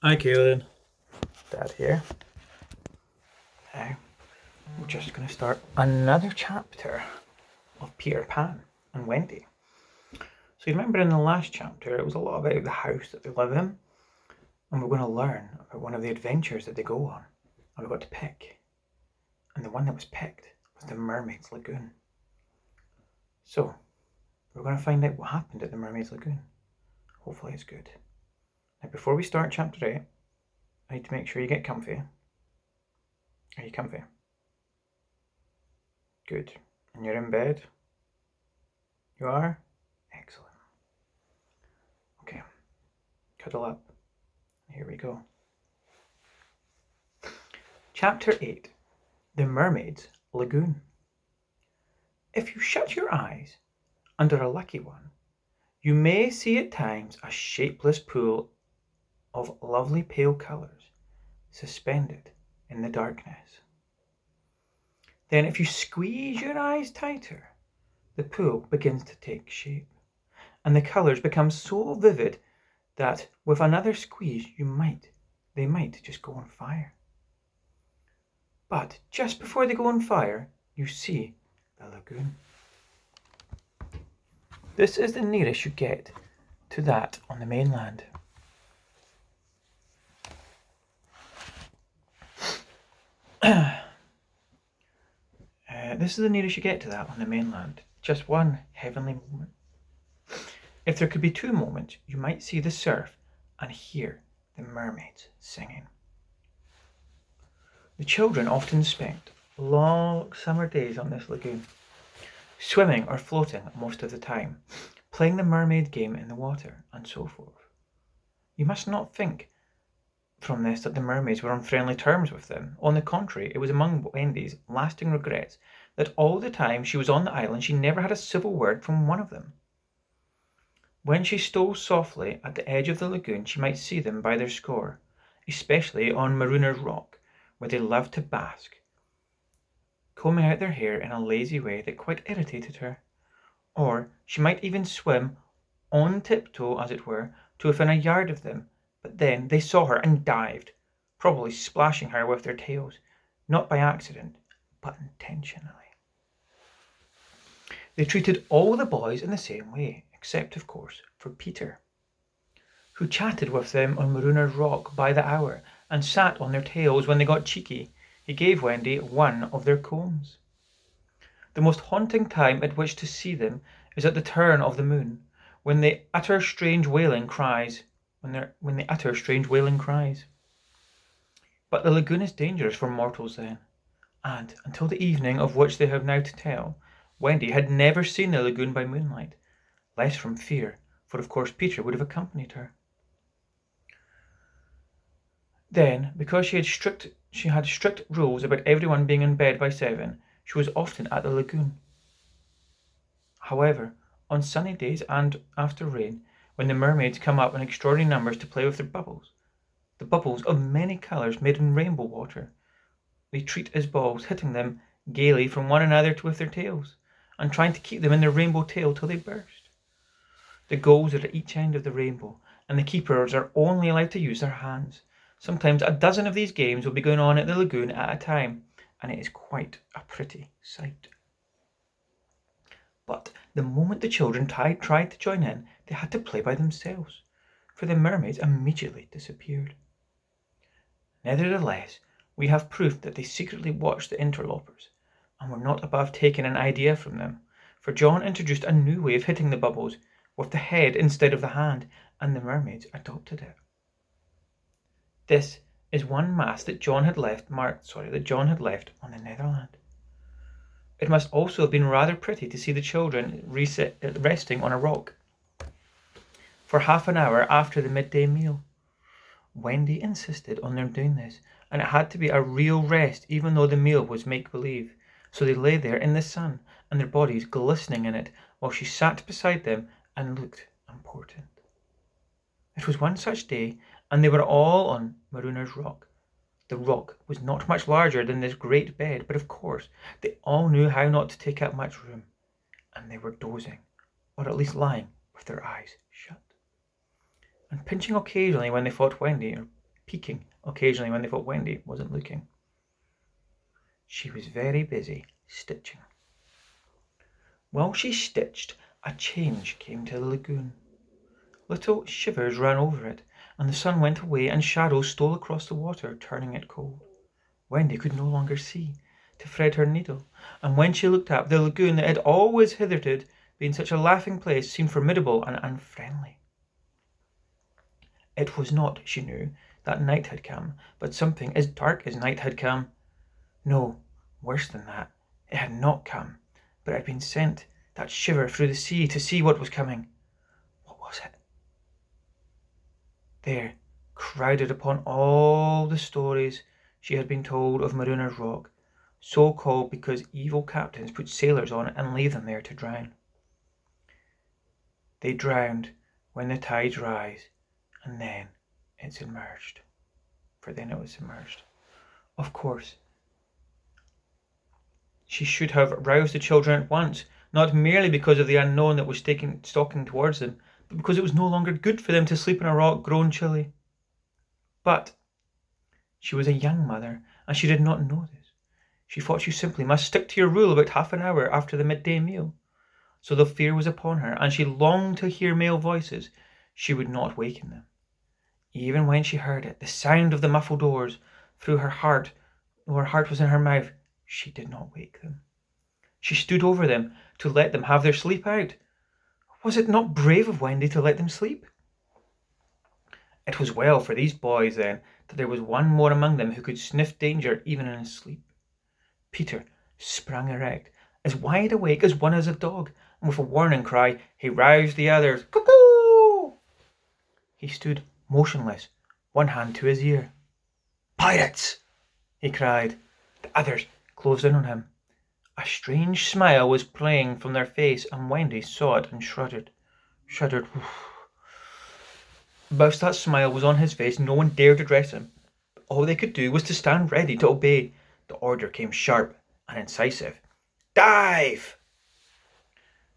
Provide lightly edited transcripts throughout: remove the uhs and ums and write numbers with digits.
Hi, Kaylin. Dad here. Now, we're just going to start another chapter of Peter Pan and Wendy. So, you remember in the last chapter, it was a lot about the house that they live in, and we're going to learn about one of the adventures that they go on, and we got to pick. And the one that was picked was the Mermaids Lagoon. So, we're going to find out what happened at the Mermaids Lagoon. Hopefully, it's good. Now, before we start chapter 8, I need to make sure you get comfy. Are you comfy? Good. And you're in bed? You are? Excellent. Okay, cuddle up. Here we go. Chapter 8, The Mermaid's Lagoon. If you shut your eyes under a lucky one, you may see at times a shapeless pool of lovely pale colours suspended in the darkness. Then if you squeeze your eyes tighter, the pool begins to take shape, and the colours become so vivid that with another squeeze they might just go on fire. But just before they go on fire, you see the lagoon. This is the nearest you get to that on the mainland. This is the nearest you get to that on the mainland. Just one heavenly moment. If there could be two moments, you might see the surf and hear the mermaids singing. The children often spent long summer days on this lagoon, swimming or floating most of the time, playing the mermaid game in the water, and so forth. You must not think from this that the mermaids were on friendly terms with them. On the contrary, it was among Wendy's lasting regrets that all the time she was on the island she never had a civil word from one of them. When she stole softly at the edge of the lagoon, she might see them by their score, especially on Marooner's Rock, where they loved to bask, combing out their hair in a lazy way that quite irritated her. Or she might even swim on tiptoe, as it were, to within a yard of them, but then they saw her and dived, probably splashing her with their tails, not by accident, but intentionally. They treated all the boys in the same way, except, of course, for Peter, who chatted with them on Marooner's Rock by the hour, and sat on their tails when they got cheeky. He gave Wendy one of their combs. The most haunting time at which to see them is at the turn of the moon, when they utter strange wailing cries. But the lagoon is dangerous for mortals then, and until the evening of which they have now to tell, Wendy had never seen the lagoon by moonlight, less from fear, for of course Peter would have accompanied her. Then, because she had strict rules about everyone being in bed by 7, she was often at the lagoon. However, on sunny days and after rain, when the mermaids come up in extraordinary numbers to play with their bubbles, the bubbles of many colours made in rainbow water, they treat as balls, hitting them gaily from one another with their tails, and trying to keep them in their rainbow tail till they burst. The goals are at each end of the rainbow, and the keepers are only allowed to use their hands. Sometimes a dozen of these games will be going on at the lagoon at a time, and it is quite a pretty sight. But the moment the children tried to join in, they had to play by themselves, for the mermaids immediately disappeared. Nevertheless, we have proof that they secretly watched the interlopers, and were not above taking an idea from them, for John introduced a new way of hitting the bubbles, with the head instead of the hand, and the mermaids adopted it. This is one mask that John had left on the Netherland. It must also have been rather pretty to see the children resting on a rock for half an hour after the midday meal. Wendy insisted on their doing this, and it had to be a real rest even though the meal was make-believe. So they lay there in the sun, and their bodies glistening in it, while she sat beside them and looked important. It was one such day, and they were all on Marooner's Rock. The rock was not much larger than this great bed, but of course they all knew how not to take up much room, and they were dozing, or at least lying with their eyes shut, and pinching occasionally when they thought Wendy peeking occasionally when they thought Wendy wasn't looking. She was very busy stitching. While she stitched, a change came to the lagoon. Little shivers ran over it, and the sun went away, and shadows stole across the water, turning it cold. Wendy could no longer see to thread her needle, and when she looked up, the lagoon that had always hitherto been such a laughing place seemed formidable and unfriendly. It was not, she knew, that night had come, but something as dark as night had come. No, worse than that, it had not come, but it had been sent, that shiver through the sea, to see what was coming. What was it? There, crowded upon all the stories she had been told of Marooner's Rock, so called because evil captains put sailors on it and leave them there to drown. They drowned when the tides rise, and then it's submerged. For then it was submerged. Of course, she should have roused the children at once, not merely because of the unknown that was stalking towards them, but because it was no longer good for them to sleep on a rock grown chilly. But she was a young mother, and she did not know this. She thought you simply must stick to your rule about half an hour after the midday meal. So the fear was upon her, and she longed to hear male voices. She would not waken them. Even when she heard it, the sound of the muffled oars, though her heart was in her mouth, she did not wake them. She stood over them to let them have their sleep out. Was it not brave of Wendy to let them sleep? It was well for these boys, then, that there was one more among them who could sniff danger even in his sleep. Peter sprang erect, as wide awake as one as a dog, and with a warning cry, he roused the others. Cuckoo! He stood motionless, one hand to his ear. Pirates! He cried. The others closed in on him. A strange smile was playing from their face, and Wendy saw it and shuddered. Whilst that smile was on his face, no one dared address him. All they could do was to stand ready to obey. The order came sharp and incisive. Dive!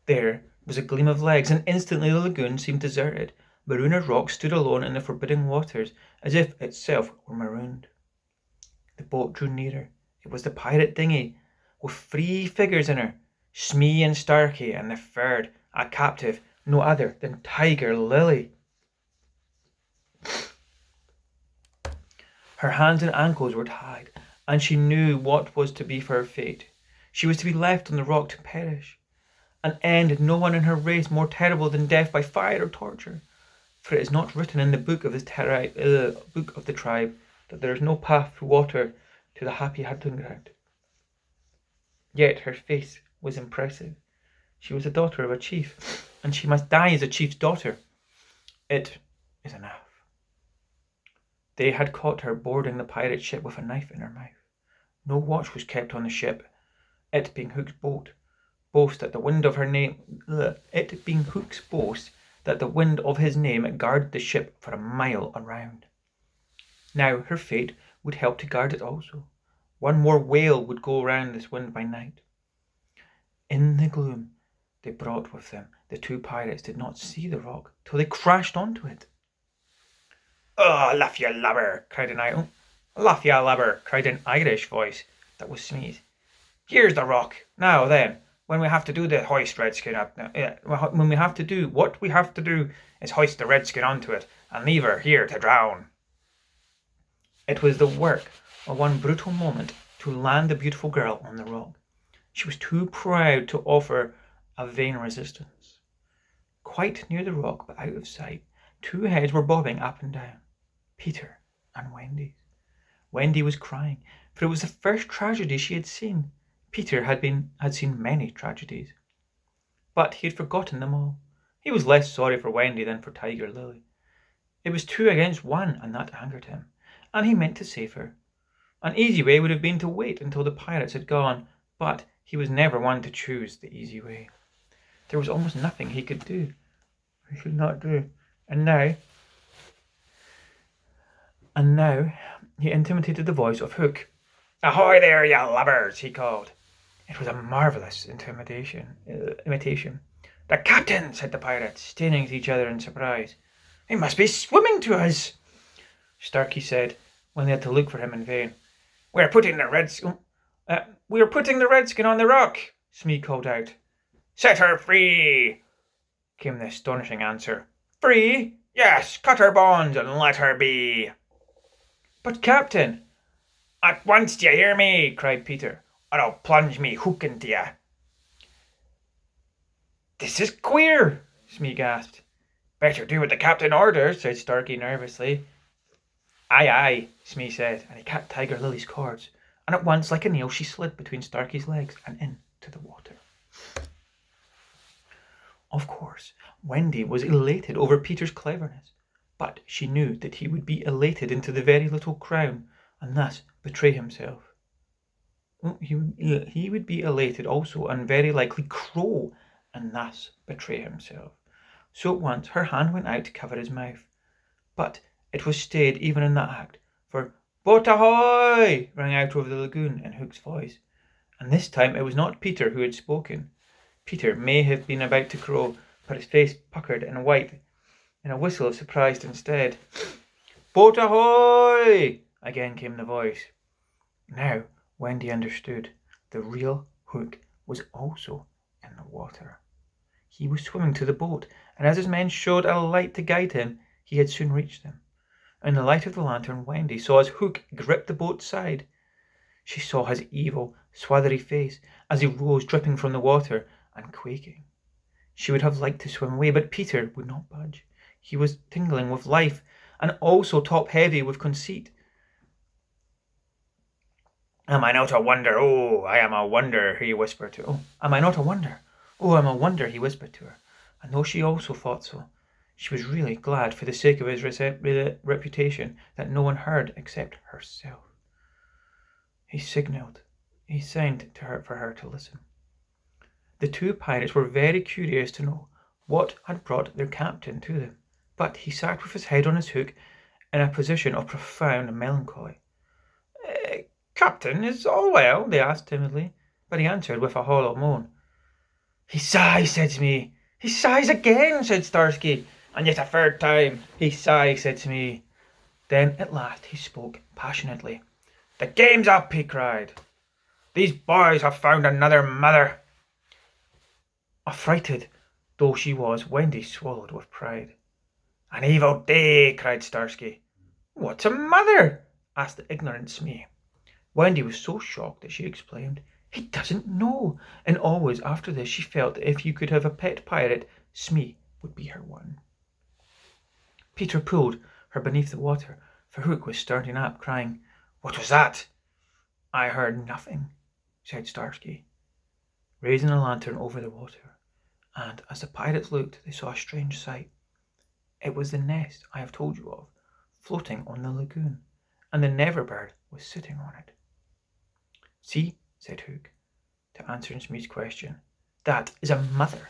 There was a gleam of legs, and instantly the lagoon seemed deserted. Marooner's Rock stood alone in the forbidding waters, as if itself were marooned. The boat drew nearer. It was the pirate dinghy, with 3 figures in her, Smee and Starkey, and the third, a captive, no other than Tiger Lily. Her hands and ankles were tied, and she knew what was to be for her fate. She was to be left on the rock to perish. An end no one in her race more terrible than death by fire or torture. For it is not written in the book of the tribe that there is no path through water to the happy hunting ground. Yet her face was impressive. She was the daughter of a chief, and she must die as a chief's daughter. It is enough. They had caught her boarding the pirate ship with a knife in her mouth. No watch was kept on the ship, it being Hook's boast that the wind of his name guarded the ship for a mile around. Now her fate would help to guard it also. One more whale would go round this wind by night. In the gloom they brought with them, the 2 pirates did not see the rock till they crashed onto it. "Oh, laugh your lubber!" cried an Irish voice that was Smee's. "Here's the rock. Now then, when we have to do the hoist Redskin up, when we have to do what we have to do is hoist the Redskin onto it and leave her here to drown." It was the work of one brutal moment to land the beautiful girl on the rock. She was too proud to offer a vain resistance. Quite near the rock, but out of sight, 2 heads were bobbing up and down. Peter and Wendy's. Wendy was crying, for it was the first tragedy she had seen. Peter had seen many tragedies, but he had forgotten them all. He was less sorry for Wendy than for Tiger Lily. It was 2 against 1, and that angered him, and he meant to save her. An easy way would have been to wait until the pirates had gone, but he was never one to choose the easy way. There was almost nothing he could do. He could not do. And now he imitated the voice of Hook. "Ahoy there, you lubbers!" he called. It was a marvellous imitation. "The captain!" said the pirates, staring at each other in surprise. "He must be swimming to us." Starkey said, when they had to look for him in vain. "We're putting the redskin on the rock," Smee called out. "Set her free," came the astonishing answer. "Free? Yes, cut her bonds and let her be." "But, Captain—" "At once, d'ye hear me?" cried Peter, "or I'll plunge me hook into ye." "This is queer," Smee gasped. "Better do what the captain orders," said Starkey nervously. "Aye, aye," Smee said, and he cut Tiger Lily's cords, and at once, like a nail, she slid between Starkey's legs and into the water. Of course, Wendy was elated over Peter's cleverness, but she knew that he would be elated into the very little crown, and thus betray himself. He would be elated also, and very likely crow, and thus betray himself. So at once her hand went out to cover his mouth, but it was stayed even in that act, for "Boat ahoy!" rang out over the lagoon in Hook's voice, and this time it was not Peter who had spoken. Peter may have been about to crow, but his face puckered and white in a whistle of surprise instead. "Boat ahoy!" again came the voice. Now Wendy understood. The real Hook was also in the water. He was swimming to the boat, and as his men showed a light to guide him, he had soon reached them. In the light of the lantern, Wendy saw his Hook grip the boat's side. She saw his evil, swathery face as he rose dripping from the water and quaking. She would have liked to swim away, but Peter would not budge. He was tingling with life and also top-heavy with conceit. "Am I not a wonder? Oh, I am a wonder," he whispered to her. "Oh, am I not a wonder? Oh, I'm a wonder," he whispered to her. And though she also thought so, she was really glad for the sake of his reputation that no one heard except herself. He signed to her for her to listen. The two pirates were very curious to know what had brought their captain to them, but he sat with his head on his hook in a position of profound melancholy. "Captain, is all well?" they asked timidly, but he answered with a hollow moan. "He sighs," said Smee. "He sighs again," said Starsky. "And yet a third time." "He sighs," said Smee. Then at last he spoke passionately. "The game's up," he cried. "These boys have found another mother." Affrighted though she was, Wendy swallowed with pride. "An evil day," cried Starsky. "What's a mother?" asked the ignorant Smee. Wendy was so shocked that she exclaimed, "He doesn't know!" And always after this she felt that if you could have a pet pirate, Smee would be her one. Peter pulled her beneath the water, for Hook was starting up, crying, "What was that?" "I heard nothing," said Starsky, raising a lantern over the water, and as the pirates looked, they saw a strange sight. It was the nest I have told you of, floating on the lagoon, and the Never Bird was sitting on it. "See," said Hook, to answer Smee's question, "that is a mother."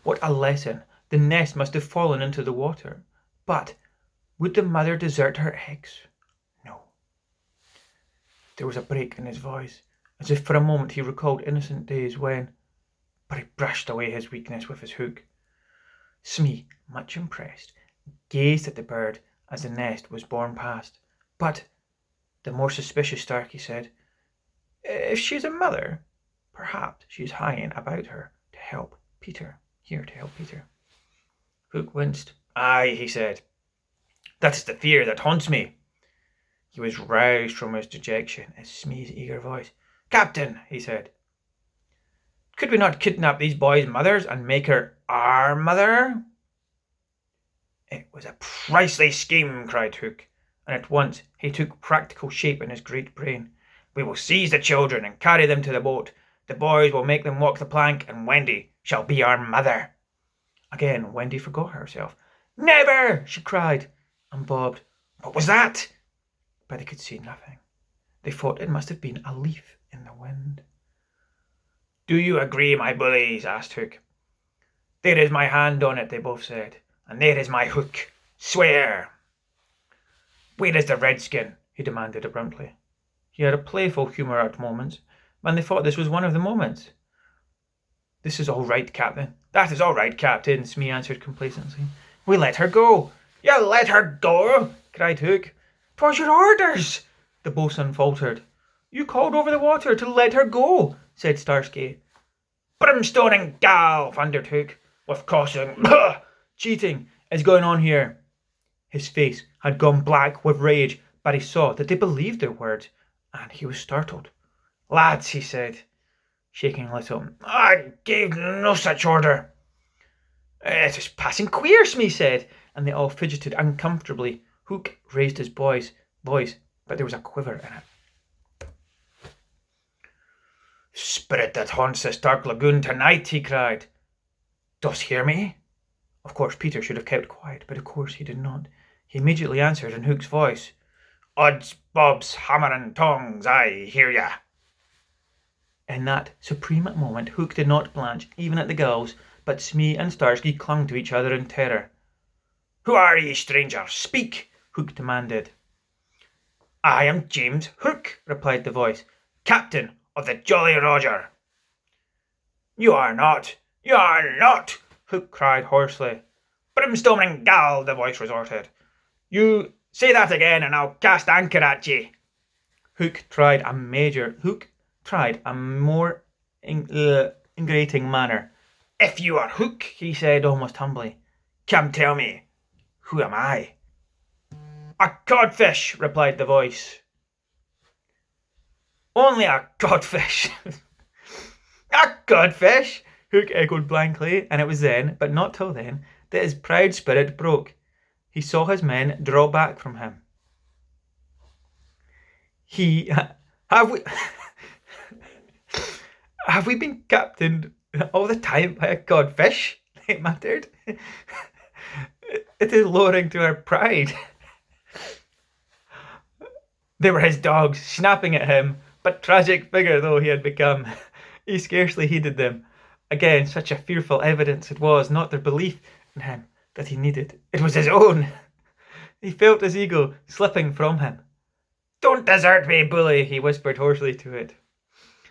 What a lesson! The nest must have fallen into the water, but would the mother desert her eggs? No. There was a break in his voice, as if for a moment he recalled innocent days when, but he brushed away his weakness with his hook. Smee, much impressed, gazed at the bird as the nest was borne past, but the more suspicious Starkey said, "If she is a mother, perhaps she is hanging about her to help Peter." Hook winced. "Aye," he said, "that is the fear that haunts me." He was roused from his dejection at Smee's eager voice. "Captain," he said, "could we not kidnap these boys' mothers and make her our mother?" "It was a priceless scheme," cried Hook, and at once he took practical shape in his great brain. "We will seize the children and carry them to the boat. The boys will make them walk the plank, and Wendy shall be our mother." Again Wendy forgot herself. "Never!" she cried, and bobbed. "What was that?" But they could see nothing. They thought it must have been a leaf in the wind. "Do you agree, my bullies?" asked Hook. "There is my hand on it," they both said, "and there is my hook. Swear!" "Where is the redskin?" he demanded abruptly. He had a playful humour at moments, and they thought this was one of the moments. "This is all right, Captain." "That is all right, Captain," Smee answered complacently. "We let her go." "You let her go?" cried cried Hook. "'Twas your orders," the boatswain faltered. "You called over the water to let her go," said Starsky. "Brimstone and gall," thundered Hook, "with crossing, cheating, is going on here." His face had gone black with rage, but he saw that they believed their words, and he was startled. "Lads," he said, shaking a little, "I gave no such order." "It is passing queer," Smee said, and they all fidgeted uncomfortably. Hook raised his voice, but there was a quiver in it. "Spirit that haunts this dark lagoon tonight," he cried. "Dost hear me?" Of course Peter should have kept quiet, but of course he did not. He immediately answered in Hook's voice. "Odds bobs, hammer and tongs, I hear ya." In that supreme moment Hook did not blanch, even at the gulls, but Smee and Starsky clung to each other in terror. "Who are ye, stranger? Speak!" Hook demanded. "I am James Hook," replied the voice, "captain of the Jolly Roger." "You are not! You are not!" Hook cried hoarsely. "Brimstone and gall," the voice resorted. "You say that again and I'll cast anchor at ye." Hook tried a more ingratiating manner. "If you are Hook," he said almost humbly, "come tell me, who am I?" "A codfish," replied the voice. "Only a codfish." "A codfish?" Hook echoed blankly, and it was then, but not till then, that his proud spirit broke. He saw his men draw back from him. Have we been captained all the time by a codfish?" they muttered. "It is lowering to our pride." They were his dogs, snapping at him, but tragic figure though he had become, he scarcely heeded them. Again, such a fearful evidence it was not their belief in him that he needed. It was his own. He felt his ego slipping from him. "Don't desert me, bully," he whispered hoarsely to it.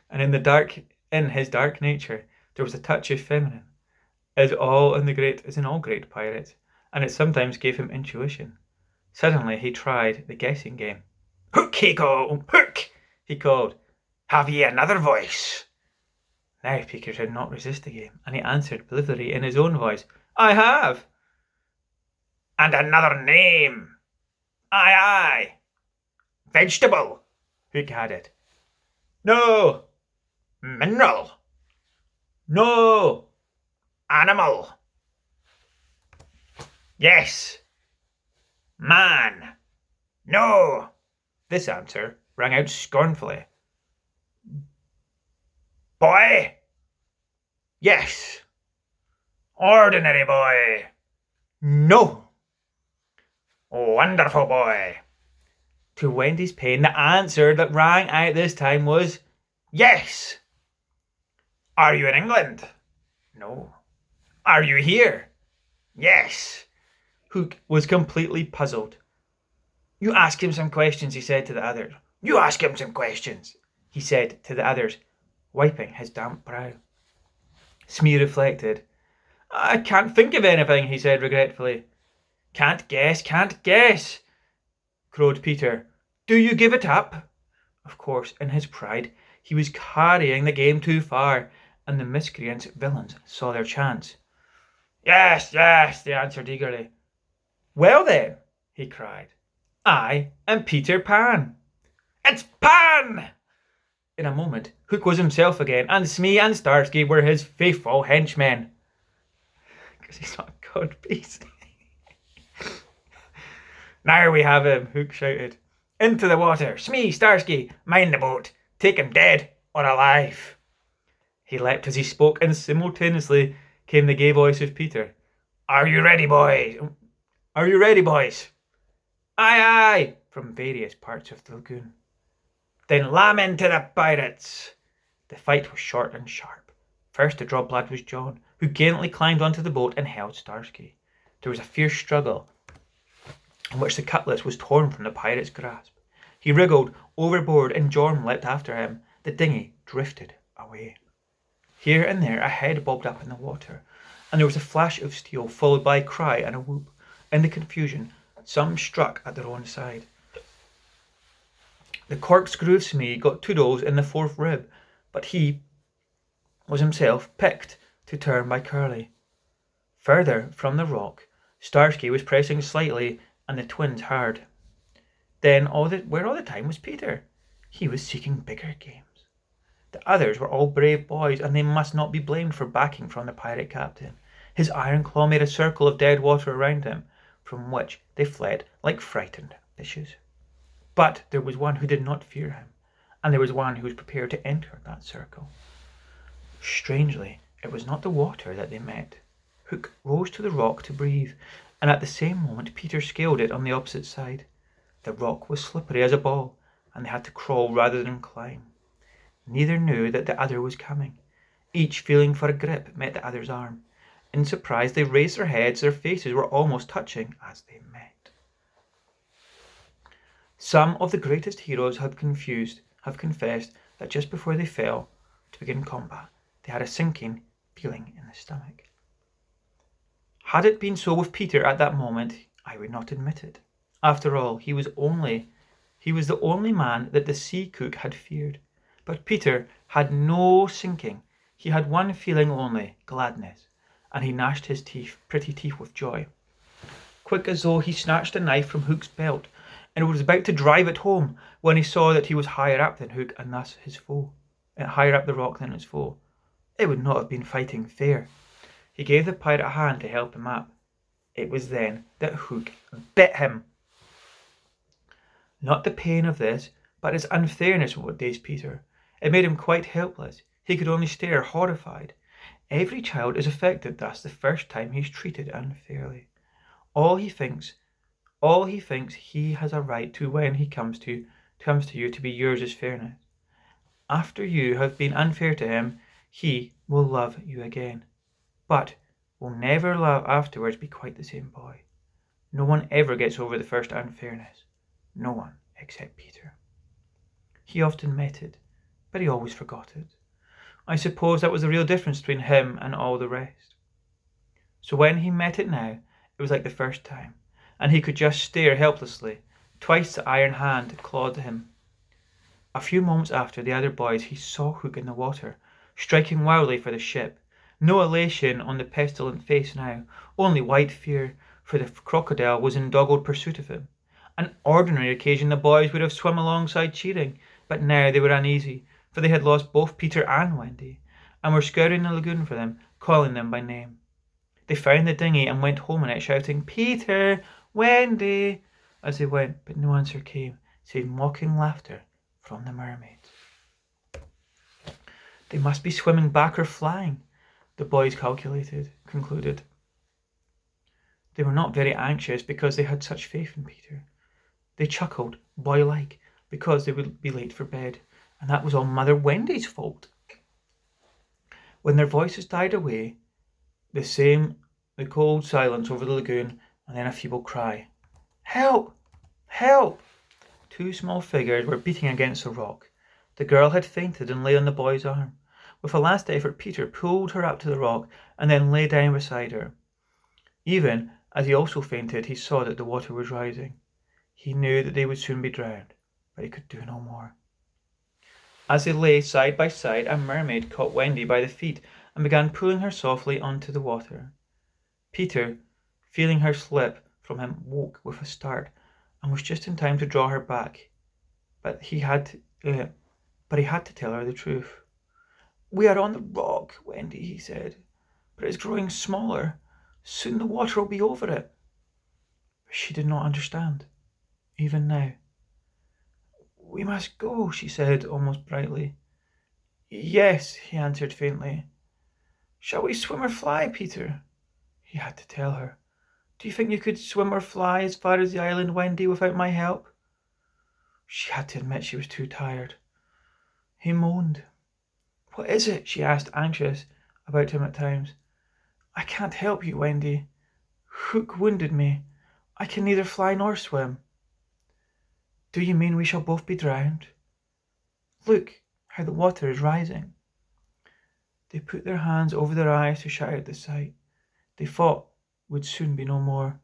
And in his dark nature, there was a touch of feminine, as in all great pirates, and it sometimes gave him intuition. Suddenly he tried the guessing game. "Hook," he called. "Hook," he called. "Have ye another voice?" Now Peter did not resist the game, and he answered blithely in his own voice, "I have." "And another name?" "Aye, aye." "Vegetable?" Hook had it. "No." "Mineral?" "No." "Animal?" "Yes." "Man?" "No." This answer rang out scornfully. "Boy?" "Yes." "Ordinary boy?" "No." "Wonderful boy?" To Wendy's pain, the answer that rang out this time was yes. "Are you in England?" "No." "Are you here?" "Yes." Hook was completely puzzled. "You ask him some questions," he said to the others. "You ask him some questions," he said to the others, wiping his damp brow. Smee reflected. "I can't think of anything," he said regretfully. Can't guess, crowed Peter. "Do you give it up?" Of course, in his pride, he was carrying the game too far, and the miscreants' villains saw their chance. "Yes, yes," they answered eagerly. "Well then," he cried, "I am Peter Pan." "It's Pan!" In a moment, Hook was himself again, and Smee and Starsky were his faithful henchmen. Because he's not a codpiece. "Now we have him," Hook shouted. "Into the water! Smee, Starsky, mind the boat! Take him dead or alive!" He leapt as he spoke, and simultaneously came the gay voice of Peter. Are you ready, boys?" "Aye, aye," from various parts of the lagoon. "Then lam into the pirates!" The fight was short and sharp. First to draw blood was John, who gallantly climbed onto the boat and held Starsky. There was a fierce struggle, in which the cutlass was torn from the pirate's grasp. He wriggled overboard, and John leapt after him. The dinghy drifted away. Here and there a head bobbed up in the water, and there was a flash of steel, followed by a cry and a whoop. In the confusion, Some struck at their own side. The corkscrew of Smee got Toodles in the fourth rib, but he was himself picked to turn by Curly. Further from the rock, Starsky was pressing slightly, and the twins hard. Then where all the time was Peter? He was seeking bigger games. The others were all brave boys, and they must not be blamed for backing from the pirate captain. His iron claw made a circle of dead water around him, from which they fled like frightened fishes. But there was one who did not fear him, and there was one who was prepared to enter that circle. Strangely, it was not the water that they met. Hook rose to the rock to breathe, and at the same moment Peter scaled it on the opposite side. The rock was slippery as a ball, and they had to crawl rather than climb. Neither knew that the other was coming. Each, feeling for a grip, met the other's arm. In surprise, they raised their heads. Their faces were almost touching as they met. Some of the greatest heroes have confessed that just before they fell to begin combat, they had a sinking feeling in the stomach. Had it been so with Peter at that moment, I would not admit it. After all, he was the only man that the sea cook had feared. But Peter had no sinking. He had one feeling only, gladness, and he gnashed his pretty teeth with joy. Quick as though he snatched a knife from Hook's belt, and was about to drive it home when he saw that he was higher up than Hook and thus his foe, higher up the rock than his foe. It would not have been fighting fair. He gave the pirate a hand to help him up. It was then that Hook bit him. Not the pain of this, but its unfairness what dazed Peter. It made him quite helpless. He could only stare, horrified. Every child is affected thus the first time he is treated unfairly. All he thinks he has a right to when he comes to you to be yours is fairness. After you have been unfair to him, he will love you again, but will never love afterwards be quite the same boy. No one ever gets over the first unfairness. No one except Peter. He often met it, but he always forgot it. I suppose that was the real difference between him and all the rest. So when he met it now, it was like the first time, and he could just stare helplessly. Twice the iron hand clawed him. A few moments after the other boys, he saw Hook in the water, striking wildly for the ship. No elation on the pestilent face now, only white fear, for the crocodile was in dogged pursuit of him. An ordinary occasion the boys would have swum alongside cheering, but now they were uneasy, for they had lost both Peter and Wendy, and were scouring the lagoon for them, calling them by name. They found the dinghy and went home in it, shouting, "Peter! Wendy!" as they went, but no answer came, save mocking laughter from the mermaids. They must be swimming back or flying, the boys concluded. They were not very anxious because they had such faith in Peter. They chuckled, boy-like, because they would be late for bed, and that was all Mother Wendy's fault. When their voices died away, the cold silence over the lagoon, and then a feeble cry. "Help! Help!" Two small figures were beating against the rock. The girl had fainted and lay on the boy's arm. With a last effort, Peter pulled her up to the rock and then lay down beside her. Even as he also fainted, he saw that the water was rising. He knew that they would soon be drowned, but he could do no more. As they lay side by side, a mermaid caught Wendy by the feet and began pulling her softly onto the water. Peter, feeling her slip from him, woke with a start and was just in time to draw her back. But he had to tell her the truth. "We are on the rock, Wendy," he said, "but it's growing smaller. Soon the water will be over it." But she did not understand, even now. "We must go," she said, almost brightly. "Yes," he answered faintly. "Shall we swim or fly, Peter?" He had to tell her. "Do you think you could swim or fly as far as the island, Wendy, without my help?" She had to admit she was too tired. He moaned. "What is it?" she asked, anxious about him at times. "I can't help you, Wendy. Hook wounded me. I can neither fly nor swim." "Do you mean we shall both be drowned? Look how the water is rising." They put their hands over their eyes to shut out the sight they thought would soon be no more.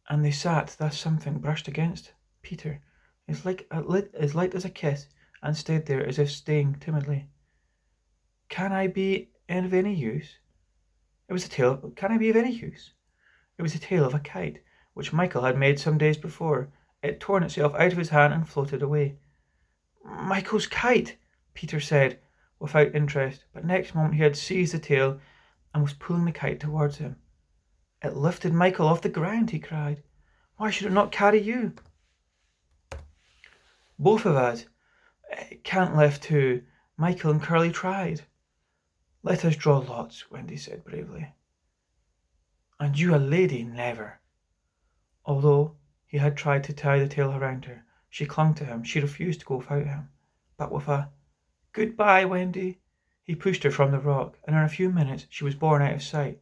and they sat thus something brushed against Peter, as light as a kiss, and stayed there as if staying timidly. Can I be of any use? It was a tale. Can I be of any use? It was the tale of a kite, which Michael had made some days before. It torn itself out of his hand and floated away. Michael's kite, Peter said, without interest, but next moment he had seized the tail and was pulling the kite towards him. It lifted Michael off the ground, he cried. Why should it not carry you? Both of us can't lift two. Michael and Curly tried. Let us draw lots, Wendy said bravely. And you a lady, never. Although he had tried to tie the tail around her, she clung to him. She refused to go without him. But with a "Goodbye, Wendy," he pushed her from the rock, and in a few minutes she was borne out of sight.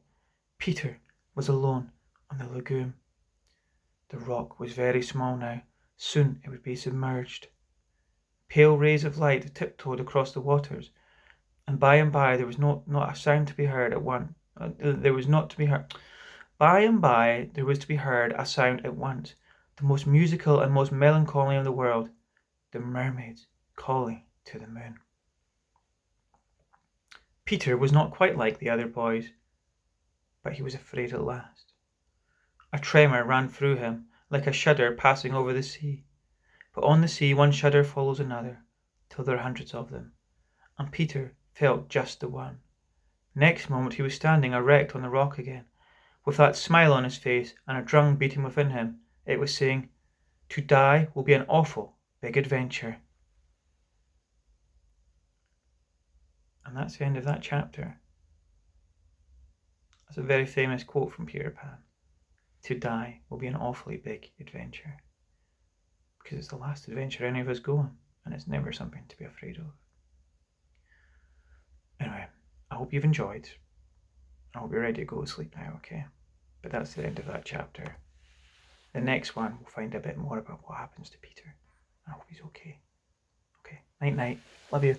Peter was alone on the lagoon. The rock was very small now. Soon it would be submerged. Pale rays of light tiptoed across the waters, and by there was not a sound to be heard at once. There was not to be heard. By and by there was to be heard a sound at once, the most musical and most melancholy in the world, the mermaids calling to the moon. Peter was not quite like the other boys, but he was afraid at last. A tremor ran through him, like a shudder passing over the sea. But on the sea one shudder follows another, till there are hundreds of them, and Peter felt just the one. Next moment he was standing erect on the rock again, with that smile on his face and a drum beating within him. It was saying, to die will be an awful big adventure. And that's the end of that chapter. That's a very famous quote from Peter Pan. To die will be an awfully big adventure. Because it's the last adventure any of us go on, and it's never something to be afraid of. Anyway, I hope you've enjoyed. I hope you're ready to go to sleep now, okay? But that's the end of that chapter. The next one, we'll find a bit more about what happens to Peter. I hope he's okay. Okay, night night. Love you.